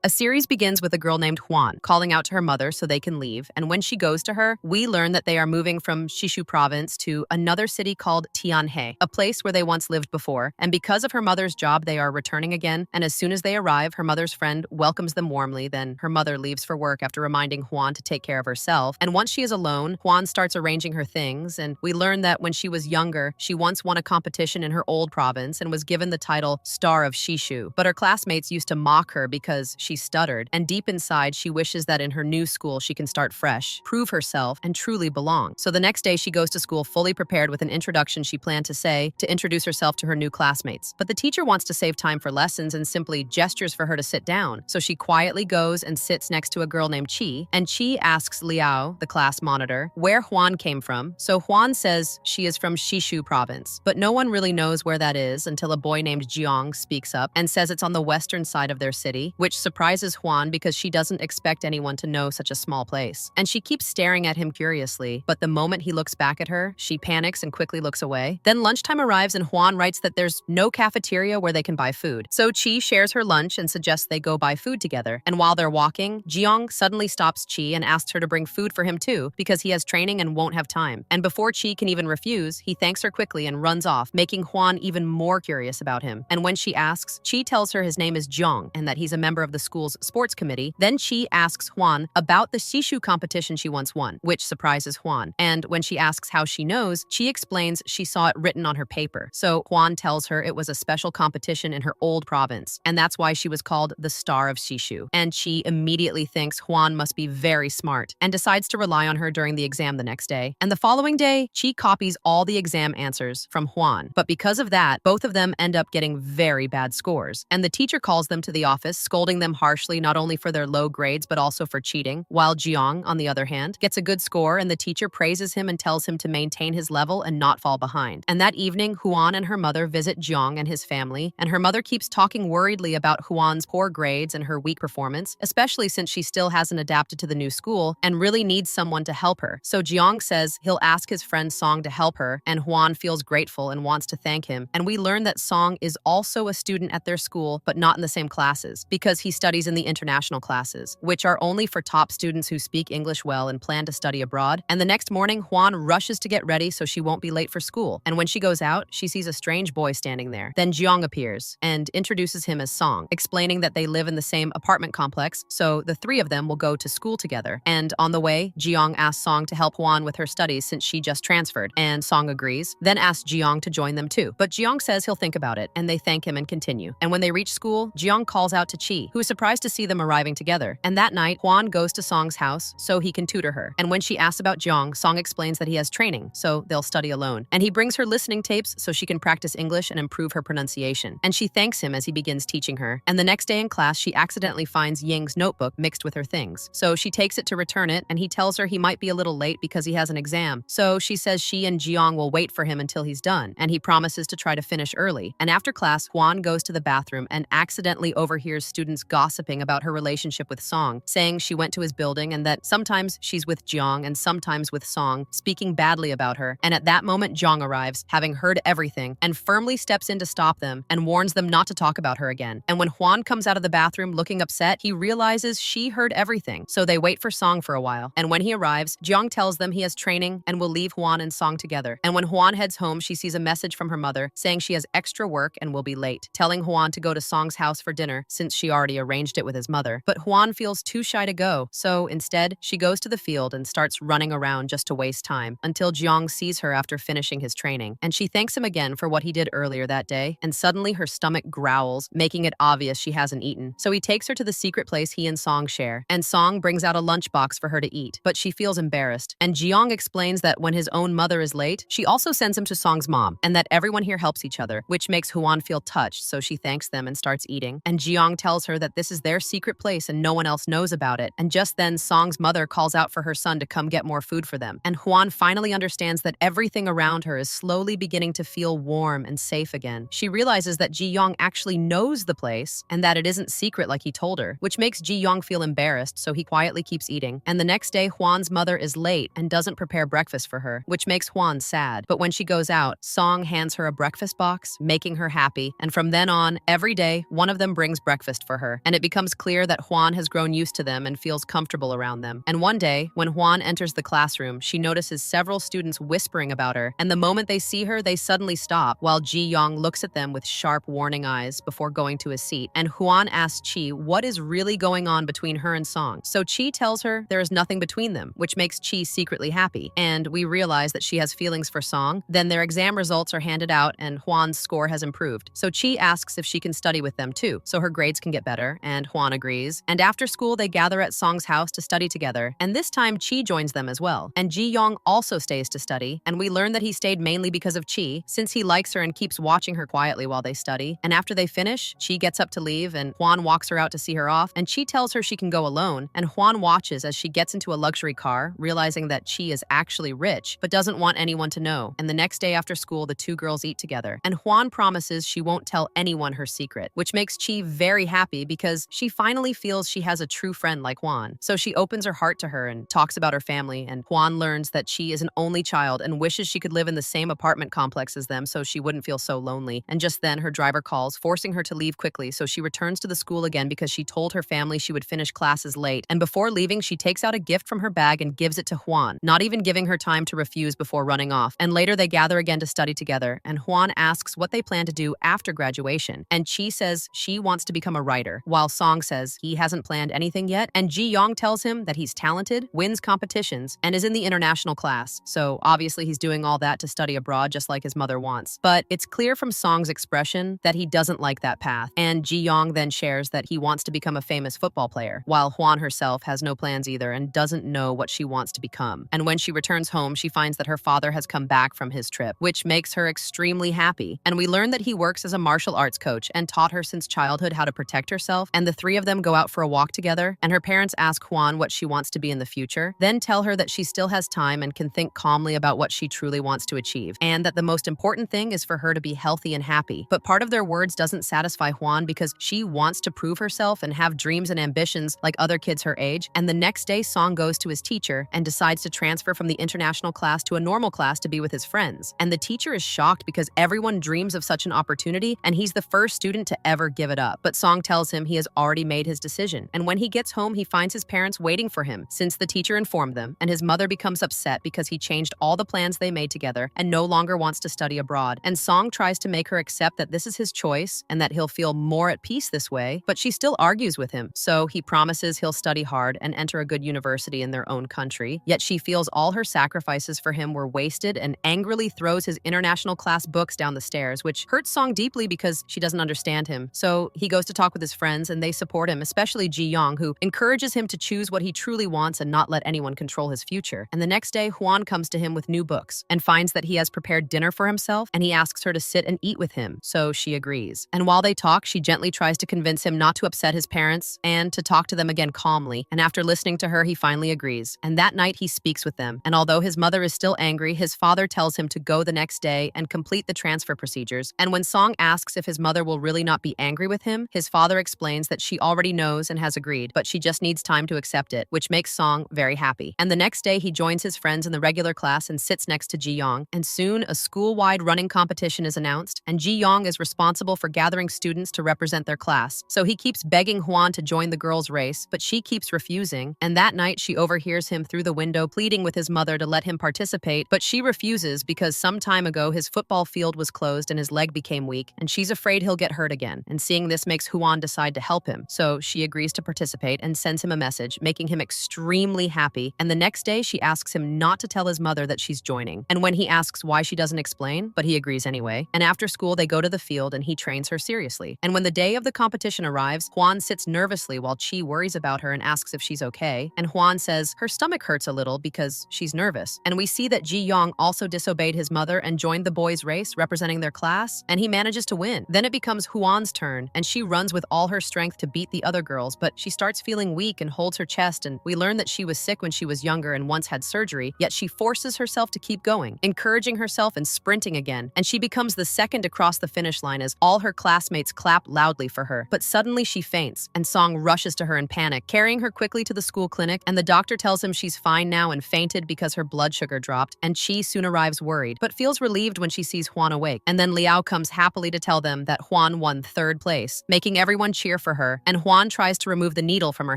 A series begins with a girl named Juan calling out to her mother so they can leave, and when she goes to her, we learn that they are moving from Shishu province to another city called Tianhe, a place where they once lived before, and because of her mother's job, they are returning again, and as soon as they arrive, her mother's friend welcomes them warmly, then her mother leaves for work after reminding Juan to take care of herself, and once she is alone, Juan starts arranging her things, and we learn that when she was younger, she once won a competition in her old province and was given the title Star of Shishu, but her classmates used to mock her because she stuttered, and deep inside, she wishes that in her new school she can start fresh, prove herself, and truly belong. So the next day, she goes to school fully prepared with an introduction she planned to say to introduce herself to her new classmates. But the teacher wants to save time for lessons and simply gestures for her to sit down. So she quietly goes and sits next to a girl named Chi, and Chi asks Liao, the class monitor, where Juan came from. So Juan says she is from Shishu province, but no one really knows where that is until a boy named Jiang speaks up and says it's on the western side of their city, which surprises Juan because she doesn't expect anyone to know such a small place. And she keeps staring at him curiously, but the moment he looks back at her, she panics and quickly looks away. Then lunchtime arrives and Juan writes that there's no cafeteria where they can buy food. So Chi shares her lunch and suggests they go buy food together. And while they're walking, Jiang suddenly stops Chi and asks her to bring food for him too because he has training and won't have time. And before Chi can even refuse, he thanks her quickly and runs off, making Juan even more curious about him. And when she asks, Chi tells her his name is Jiang and that he's a member of the school's sports committee. Then Chi asks Juan about the Shishu competition she once won, which surprises Juan. And when she asks how she knows, Chi explains she saw it written on her paper. So Juan tells her it was a special competition in her old province, and that's why she was called the Star of Shishu. And Chi immediately thinks Juan must be very smart and decides to rely on her during the exam the next day. And the following day, Chi copies all the exam answers from Juan. But because of that, both of them end up getting very bad scores. And the teacher calls them to the office, scolding them harshly not only for their low grades but also for cheating, while Jiang, on the other hand, gets a good score and the teacher praises him and tells him to maintain his level and not fall behind. And that evening, Juan and her mother visit Jiang and his family, and her mother keeps talking worriedly about Juan's poor grades and her weak performance, especially since she still hasn't adapted to the new school and really needs someone to help her. So Jiang says he'll ask his friend Song to help her, and Juan feels grateful and wants to thank him. And we learn that Song is also a student at their school, but not in the same classes, because he studies in the international classes, which are only for top students who speak English well and plan to study abroad. And the next morning, Juan rushes to get ready so she won't be late for school. And when she goes out, she sees a strange boy standing there. Then Jiang appears and introduces him as Song, explaining that they live in the same apartment complex, so the three of them will go to school together. And on the way, Jiang asks Song to help Juan with her studies since she just transferred, and Song agrees, then asks Jiang to join them too. But Jiang says he'll think about it, and they thank him and continue. And when they reach school, Jiang calls out to Chi, who is surprised to see them arriving together. And that night, Juan goes to Song's house so he can tutor her. And when she asks about Jiang, Song explains that he has training, so they'll study alone. And he brings her listening tapes so she can practice English and improve her pronunciation. And she thanks him as he begins teaching her. And the next day in class, she accidentally finds Ying's notebook mixed with her things. So she takes it to return it, and he tells her he might be a little late because he has an exam. So she says she and Jiang will wait for him until he's done, and he promises to try to finish early. And after class, Juan goes to the bathroom and accidentally overhears students gossiping about her relationship with Song, saying she went to his building and that sometimes she's with Jiang and sometimes with Song, speaking badly about her. And at that moment, Jiang arrives, having heard everything, and firmly steps in to stop them and warns them not to talk about her again. And when Juan comes out of the bathroom looking upset, he realizes she heard everything, so they wait for Song for a while. And when he arrives, Jiang tells them he has training and will leave Juan and Song together. And when Juan heads home, she sees a message from her mother saying she has extra work and will be late, telling Juan to go to Song's house for dinner since she already arranged it with his mother. But Juan feels too shy to go, so instead, she goes to the field and starts running around just to waste time until Jiang sees her after finishing his training. And she thanks him again for what he did earlier that day, and suddenly her stomach growls, making it obvious she hasn't eaten. So he takes her to the secret place he and Song share, and Song brings out a lunchbox for her to eat, but she feels embarrassed. And Jiang explains that when his own mother is late, she also sends him to Song's mom, and that everyone here helps each other, which makes Juan feel touched, so she thanks them and starts eating. And Jiang tells her that this is their secret place and no one else knows about it. And just then, Song's mother calls out for her son to come get more food for them. And Juan finally understands that everything around her is slowly beginning to feel warm and safe again. She realizes that Ji Yong actually knows the place and that it isn't secret like he told her, which makes Ji Yong feel embarrassed, so he quietly keeps eating. And the next day, Juan's mother is late and doesn't prepare breakfast for her, which makes Juan sad. But when she goes out, Song hands her a breakfast box, making her happy. And from then on, every day, one of them brings breakfast for her. and it becomes clear that Juan has grown used to them and feels comfortable around them. And one day, when Juan enters the classroom, she notices several students whispering about her, and the moment they see her, they suddenly stop, while Ji Yong looks at them with sharp, warning eyes before going to his seat. And Juan asks Chi what is really going on between her and Song. So Chi tells her there is nothing between them, which makes Chi secretly happy. And we realize that she has feelings for Song. Then their exam results are handed out, and Juan's score has improved. So Chi asks if she can study with them too, so her grades can get better, and Juan agrees. And after school, they gather at Song's house to study together, and this time Chi joins them as well. And Ji Yong also stays to study, and we learn that he stayed mainly because of Chi, since he likes her and keeps watching her quietly while they study. And after they finish, Chi gets up to leave, and Juan walks her out to see her off, and Chi tells her she can go alone, and Juan watches as she gets into a luxury car, realizing that Chi is actually rich, but doesn't want anyone to know. And the next day after school, the two girls eat together, and Juan promises she won't tell anyone her secret, which makes Chi very happy because she finally feels she has a true friend like Juan. So she opens her heart to her and talks about her family, and Juan learns that Chi is an only child and wishes she could live in the same apartment complex as them so she wouldn't feel so lonely. And just then, her driver calls, forcing her to leave quickly, so she returns to the school again because she told her family she would finish classes late. And before leaving, she takes out a gift from her bag and gives it to Juan, not even giving her time to refuse before running off. And later, they gather again to study together, and Juan asks what they plan to do after graduation. And Chi says she wants to become a writer, while Song says he hasn't planned anything yet. And Ji Yong tells him that he's talented, wins competitions, and is in the international class. So obviously he's doing all that to study abroad just like his mother wants. But it's clear from Song's expression that he doesn't like that path. And Ji Yong then shares that he wants to become a famous football player, while Juan herself has no plans either and doesn't know what she wants to become. And when she returns home, she finds that her father has come back from his trip, which makes her extremely happy. And we learn that he works as a martial arts coach and taught her since childhood how to protect herself. And the three of them go out for a walk together, and her parents ask Juan what she wants to be in the future, then tell her that she still has time and can think calmly about what she truly wants to achieve, and that the most important thing is for her to be healthy and happy. But part of their words doesn't satisfy Juan because she wants to prove herself and have dreams and ambitions like other kids her age. And the next day, Song goes to his teacher and decides to transfer from the international class to a normal class to be with his friends. And the teacher is shocked because everyone dreams of such an opportunity, and he's the first student to ever give it up. But Song tells him he has already made his decision. And when he gets home, he finds his parents waiting for him since the teacher informed them, and his mother becomes upset because he changed all the plans they made together and no longer wants to study abroad. And Song tries to make her accept that this is his choice and that he'll feel more at peace this way, but she still argues with him. So he promises he'll study hard and enter a good university in their own country, yet she feels all her sacrifices for him were wasted and angrily throws his international class books down the stairs, which hurts Song deeply because she doesn't understand him. So he goes to talk with his friends, and they support him, especially Ji Yong, who encourages him to choose what he truly wants and not let anyone control his future. And the next day, Juan comes to him with new books and finds that he has prepared dinner for himself, and he asks her to sit and eat with him, so she agrees. And while they talk, she gently tries to convince him not to upset his parents and to talk to them again calmly. And after listening to her, he finally agrees. And that night, he speaks with them. And although his mother is still angry, his father tells him to go the next day and complete the transfer procedures. And when Song asks if his mother will really not be angry with him, his father explains that she already knows and has agreed, but she just needs time to accept it, which makes Song very happy. And the next day, he joins his friends in the regular class and sits next to Ji Yong. And soon, a school-wide running competition is announced, and Ji Yong is responsible for gathering students to represent their class. So he keeps begging Juan to join the girls' race, but she keeps refusing. And that night, she overhears him through the window pleading with his mother to let him participate, but she refuses because some time ago his football field was closed and his leg became weak, and she's afraid he'll get hurt again. And seeing this makes Juan decide to help him. So she agrees to participate and sends him a message, making him extremely happy. And the next day, she asks him not to tell his mother that she's joining. And when he asks why she doesn't explain, but he agrees anyway. And after school, they go to the field and he trains her seriously. And when the day of the competition arrives, Juan sits nervously while Chi worries about her and asks if she's okay. And Juan says her stomach hurts a little because she's nervous. And we see that Ji Yong also disobeyed his mother and joined the boys' race representing their class, and he manages to win. Then it becomes Juan's turn, and she runs with all her strength to beat the other girls, but she starts feeling weak and holds her chest, and we learn that she was sick when she was younger and once had surgery, yet she forces herself to keep going, encouraging herself and sprinting again. And she becomes the second to cross the finish line as all her classmates clap loudly for her. But suddenly she faints, and Song rushes to her in panic, carrying her quickly to the school clinic, and the doctor tells him she's fine now and fainted because her blood sugar dropped, and Chi soon arrives worried, but feels relieved when she sees Juan awake. And then Liao comes happily to tell them that Juan won third place, making everyone cheer here for her, and Juan tries to remove the needle from her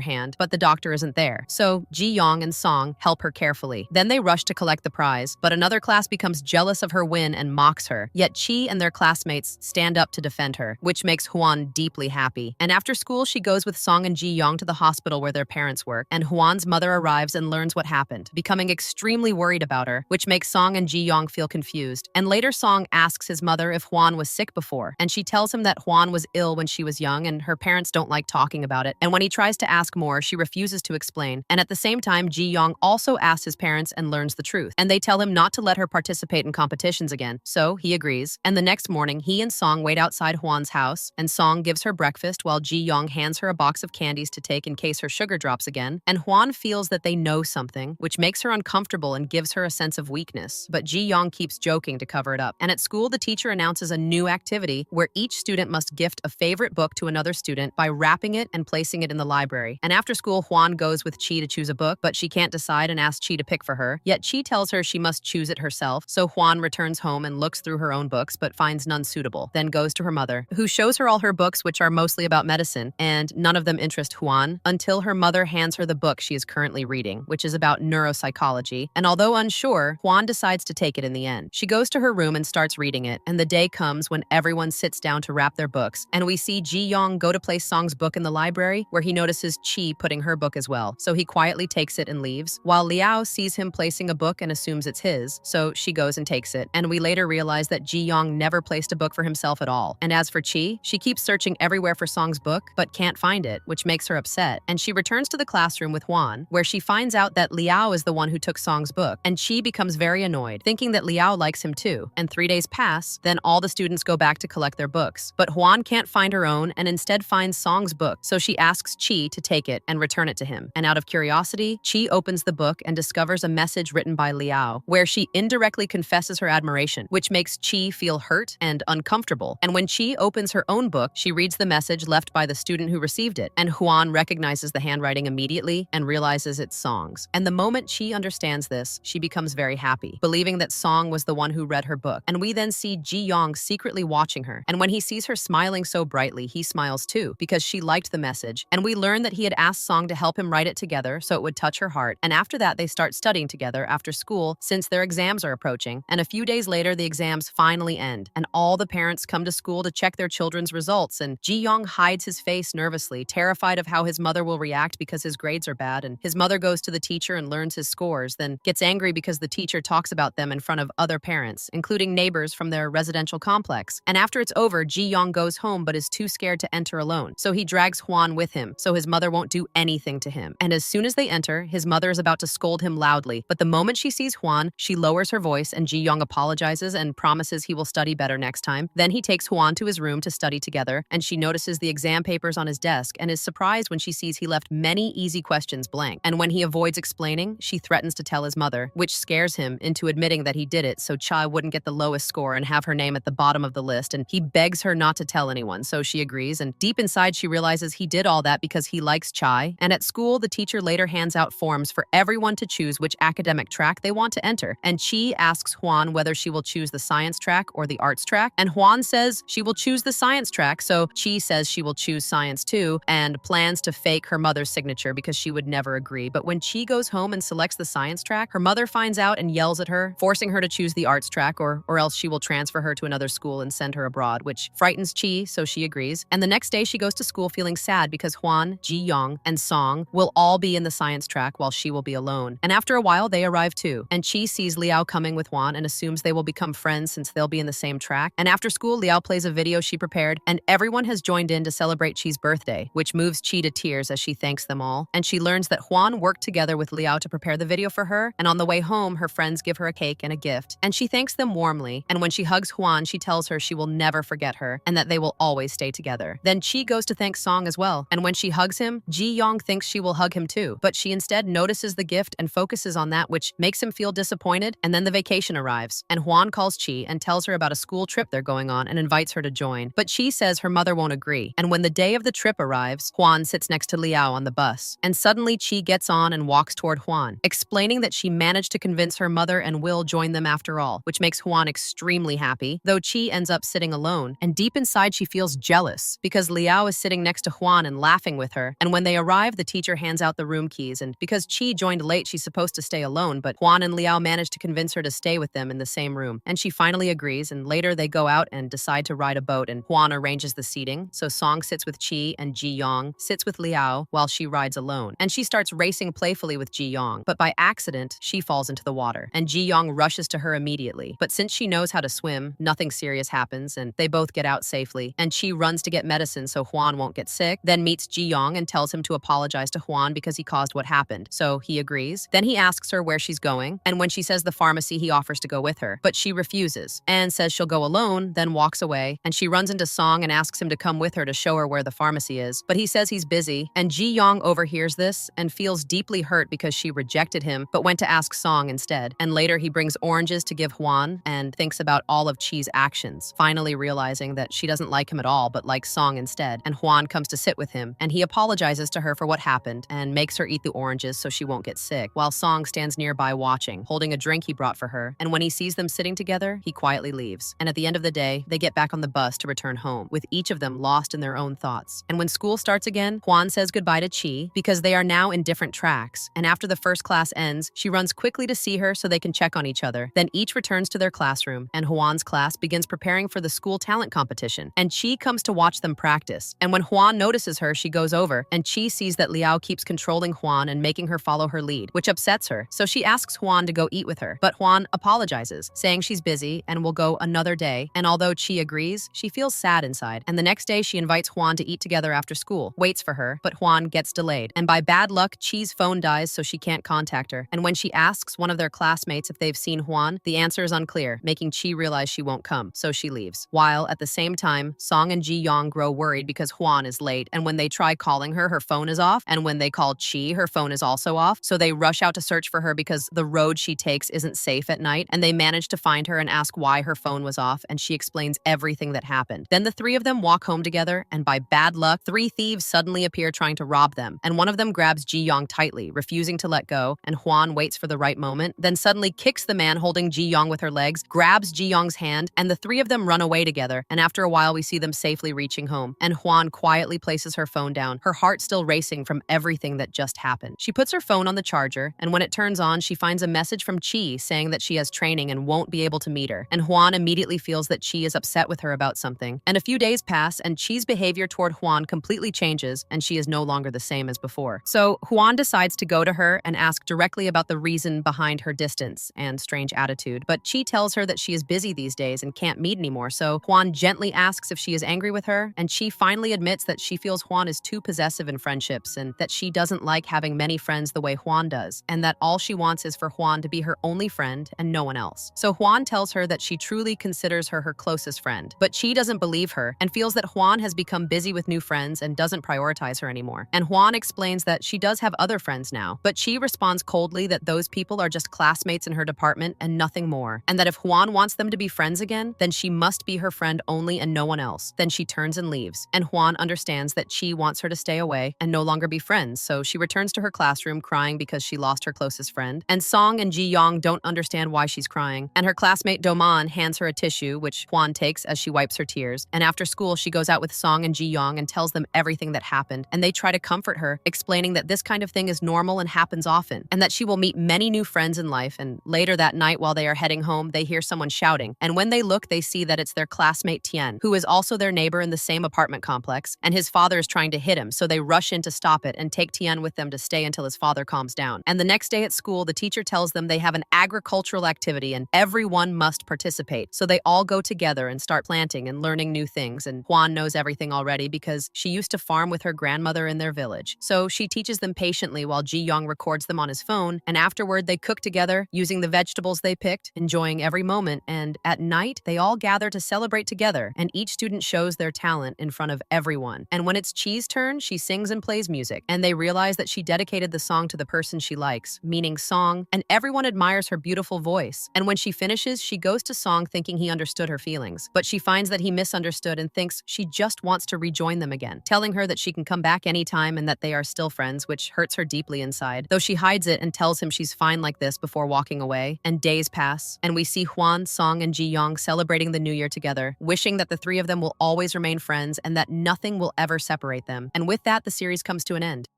hand, but the doctor isn't there. So Ji-young and Song help her carefully. Then they rush to collect the prize, but another class becomes jealous of her win and mocks her. Yet Chi and their classmates stand up to defend her, which makes Juan deeply happy. And after school, she goes with Song and Ji-young to the hospital where their parents work, and Juan's mother arrives and learns what happened, becoming extremely worried about her, which makes Song and Ji-young feel confused. And later Song asks his mother if Juan was sick before, and she tells him that Juan was ill when she was young and her parents don't like talking about it. And when he tries to ask more, she refuses to explain. And at the same time, Ji-young also asks his parents and learns the truth. And they tell him not to let her participate in competitions again. So he agrees. And the next morning, he and Song wait outside Juan's house, and Song gives her breakfast while Ji-young hands her a box of candies to take in case her sugar drops again. And Juan feels that they know something, which makes her uncomfortable and gives her a sense of weakness. But Ji-young keeps joking to cover it up. And at school, the teacher announces a new activity where each student must gift a favorite book to another student by wrapping it and placing it in the library. And after school, Juan goes with Chi to choose a book, but she can't decide and asks Chi to pick for her. Yet Chi tells her she must choose it herself, so Juan returns home and looks through her own books but finds none suitable. Then goes to her mother, who shows her all her books, which are mostly about medicine, and none of them interest Juan until her mother hands her the book she is currently reading, which is about neuropsychology. And although unsure, Juan decides to take it in the end. She goes to her room and starts reading it, and the day comes when everyone sits down to wrap their books, and we see Ji-young go to place Song's book in the library, where he notices Chi putting her book as well. So he quietly takes it and leaves, while Liao sees him placing a book and assumes it's his, so she goes and takes it. And we later realize that Ji-young never placed a book for himself at all. And as for Chi, she keeps searching everywhere for Song's book, but can't find it, which makes her upset. And she returns to the classroom with Juan, where she finds out that Liao is the one who took Song's book, and Chi becomes very annoyed, thinking that Liao likes him too. And 3 days pass, then all the students go back to collect their books. But Juan can't find her own and instead finds Song's book, so she asks Chi to take it and return it to him. And out of curiosity, Chi opens the book and discovers a message written by Liao, where she indirectly confesses her admiration, which makes Chi feel hurt and uncomfortable. And when Chi opens her own book, she reads the message left by the student who received it, and Juan recognizes the handwriting immediately and realizes it's Song's. And the moment Chi understands this, she becomes very happy, believing that Song was the one who read her book. And we then see Ji-young secretly watching her, and when he sees her smiling so brightly, he smiles too, because she liked the message. And we learn that he had asked Song to help him write it together so it would touch her heart. And after that, they start studying together after school since their exams are approaching. And a few days later, the exams finally end, and all the parents come to school to check their children's results, and Ji-young hides his face nervously, terrified of how his mother will react because his grades are bad. And his mother goes to the teacher and learns his scores, then gets angry because the teacher talks about them in front of other parents, including neighbors from their residential complex. And after it's over, Ji-young goes home but is too scared to enter alone, so he drags Juan with him so his mother won't do anything to him. And as soon as they enter, his mother is about to scold him loudly, but the moment she sees Juan, she lowers her voice and Ji-young apologizes and promises he will study better next time. Then he takes Juan to his room to study together, and she notices the exam papers on his desk and is surprised when she sees he left many easy questions blank. And when he avoids explaining, she threatens to tell his mother, which scares him into admitting that he did it so Chai wouldn't get the lowest score and have her name at the bottom of the list. And he begs her not to tell anyone, so she agrees. And deep inside, she realizes he did all that because he likes Chai. And at school, the teacher later hands out forms for everyone to choose which academic track they want to enter. And Chi asks Juan whether she will choose the science track or the arts track. And Juan says she will choose the science track, so Chi says she will choose science too and plans to fake her mother's signature because she would never agree. But when Chi goes home and selects the science track, her mother finds out and yells at her, forcing her to choose the arts track or else she will transfer her to another school and send her abroad, which frightens Chi, so she agrees. And the next day she goes to school feeling sad because Juan, Ji-young, and Song will all be in the science track while she will be alone. And after a while, they arrive too. And Chi sees Liao coming with Juan and assumes they will become friends since they'll be in the same track. And after school, Liao plays a video she prepared, and everyone has joined in to celebrate Chi's birthday, which moves Chi to tears as she thanks them all. And she learns that Juan worked together with Liao to prepare the video for her, and on the way home, her friends give her a cake and a gift. And she thanks them warmly, and when she hugs Juan, she tells her she will never forget her, and that they will always stay together. Then Chi goes to thank Song as well, and when she hugs him, Ji-young thinks she will hug him too, but she instead notices the gift and focuses on that, which makes him feel disappointed. And then the vacation arrives, and Juan calls Chi and tells her about a school trip they're going on and invites her to join. But Chi says her mother won't agree, and when the day of the trip arrives, Juan sits next to Liao on the bus, and suddenly Chi gets on and walks toward Juan, explaining that she managed to convince her mother and will join them after all, which makes Juan extremely happy, though Chi ends up sitting alone, and deep inside she feels jealous because Liao Liao is sitting next to Juan and laughing with her. And when they arrive, the teacher hands out the room keys, and because Chi joined late, she's supposed to stay alone, but Juan and Liao manage to convince her to stay with them in the same room. And she finally agrees, and later they go out and decide to ride a boat, and Juan arranges the seating. So Song sits with Chi and Ji Yong sits with Liao while she rides alone. And she starts racing playfully with Ji Yong, but by accident, she falls into the water. And Ji Yong rushes to her immediately. But since she knows how to swim, nothing serious happens, and they both get out safely. And Chi runs to get medicine so Juan won't get sick, then meets Ji Yong and tells him to apologize to Juan because he caused what happened. So he agrees. Then he asks her where she's going, and when she says the pharmacy, he offers to go with her. But she refuses and says she'll go alone, then walks away. And she runs into Song and asks him to come with her to show her where the pharmacy is. But he says he's busy, and Ji Yong overhears this and feels deeply hurt because she rejected him, but went to ask Song instead. And later he brings oranges to give Juan and thinks about all of Chi's actions, finally realizing that she doesn't like him at all, but likes Song instead. And Juan comes to sit with him, and he apologizes to her for what happened and makes her eat the oranges so she won't get sick, while Song stands nearby watching, holding a drink he brought for her. And when he sees them sitting together, he quietly leaves. And at the end of the day, they get back on the bus to return home, with each of them lost in their own thoughts. And when school starts again, Juan says goodbye to Chi because they are now in different tracks. And after the first class ends, she runs quickly to see her so they can check on each other. Then each returns to their classroom, and Juan's class begins preparing for the school talent competition. And Chi comes to watch them practice. And when Juan notices her, she goes over, and Chi sees that Liao keeps controlling Juan and making her follow her lead, which upsets her. So she asks Juan to go eat with her. But Juan apologizes, saying she's busy and will go another day. And although Chi agrees, she feels sad inside. And the next day, she invites Juan to eat together after school, waits for her, but Juan gets delayed. And by bad luck, Chi's phone dies, so she can't contact her. And when she asks one of their classmates if they've seen Juan, the answer is unclear, making Chi realize she won't come, so she leaves. While at the same time, Song and Ji Yong grow worried because Juan is late, and when they try calling her, her phone is off, and when they call Chi, her phone is also off, so they rush out to search for her because the road she takes isn't safe at night, and they manage to find her and ask why her phone was off, and she explains everything that happened. Then the three of them walk home together, and by bad luck, three thieves suddenly appear trying to rob them, and one of them grabs Ji Yong tightly, refusing to let go, and Juan waits for the right moment, then suddenly kicks the man holding Ji Yong with her legs, grabs Ji Yong's hand, and the three of them run away together, and after a while we see them safely reaching home, and Juan quietly places her phone down, her heart still racing from everything that just happened. She puts her phone on the charger, and when it turns on, she finds a message from Chi saying that she has training and won't be able to meet her, and Juan immediately feels that Chi is upset with her about something. And a few days pass, and Chi's behavior toward Juan completely changes, and she is no longer the same as before. So Juan decides to go to her and ask directly about the reason behind her distance and strange attitude, but Chi tells her that she is busy these days and can't meet anymore, so Juan gently asks if she is angry with her, and Chi finally admits that she feels Juan is too possessive in friendships and that she doesn't like having many friends the way Juan does, and that all she wants is for Juan to be her only friend and no one else. So Juan tells her that she truly considers her her closest friend, but Chi doesn't believe her and feels that Juan has become busy with new friends and doesn't prioritize her anymore. And Juan explains that she does have other friends now, but Chi responds coldly that those people are just classmates in her department and nothing more, and that if Juan wants them to be friends again, then she must be her friend only and no one else. Then she turns and leaves, and Juan understands that Chi wants her to stay away and no longer be friends, so she returns to her classroom crying because she lost her closest friend. And Song and Ji Yong don't understand why she's crying, and her classmate Doman hands her a tissue, which Juan takes as she wipes her tears. And after school, she goes out with Song and Ji Yong and tells them everything that happened, and they try to comfort her, explaining that this kind of thing is normal and happens often, and that she will meet many new friends in life. And later that night, while they are heading home, they hear someone shouting, and when they look, they see that it's their classmate Tian, who is also their neighbor in the same apartment complex, and his father is trying to hit him, so they rush in to stop it and take Tian with them to stay until his father calms down. And the next day at school, the teacher tells them they have an agricultural activity and everyone must participate, so they all go together and start planting and learning new things. And Juan knows everything already because she used to farm with her grandmother in their village, so she teaches them patiently while Ji Yong records them on his phone, and afterward they cook together using the vegetables they picked, enjoying every moment. And at night they all gather to celebrate together, and each student shows their talent in front of everyone. And when it's Chi's turn, she sings and plays music, and they realize that she dedicated the song to the person she likes, meaning Song, and everyone admires her beautiful voice. And when she finishes, she goes to Song thinking he understood her feelings, but she finds that he misunderstood and thinks she just wants to rejoin them again, telling her that she can come back anytime and that they are still friends, which hurts her deeply inside, though she hides it and tells him she's fine like this before walking away. And days pass, and we see Juan, Song, and Ji Yong celebrating the new year together, wishing that the three of them will always remain friends and that that nothing will ever separate them. And with that, the series comes to an end.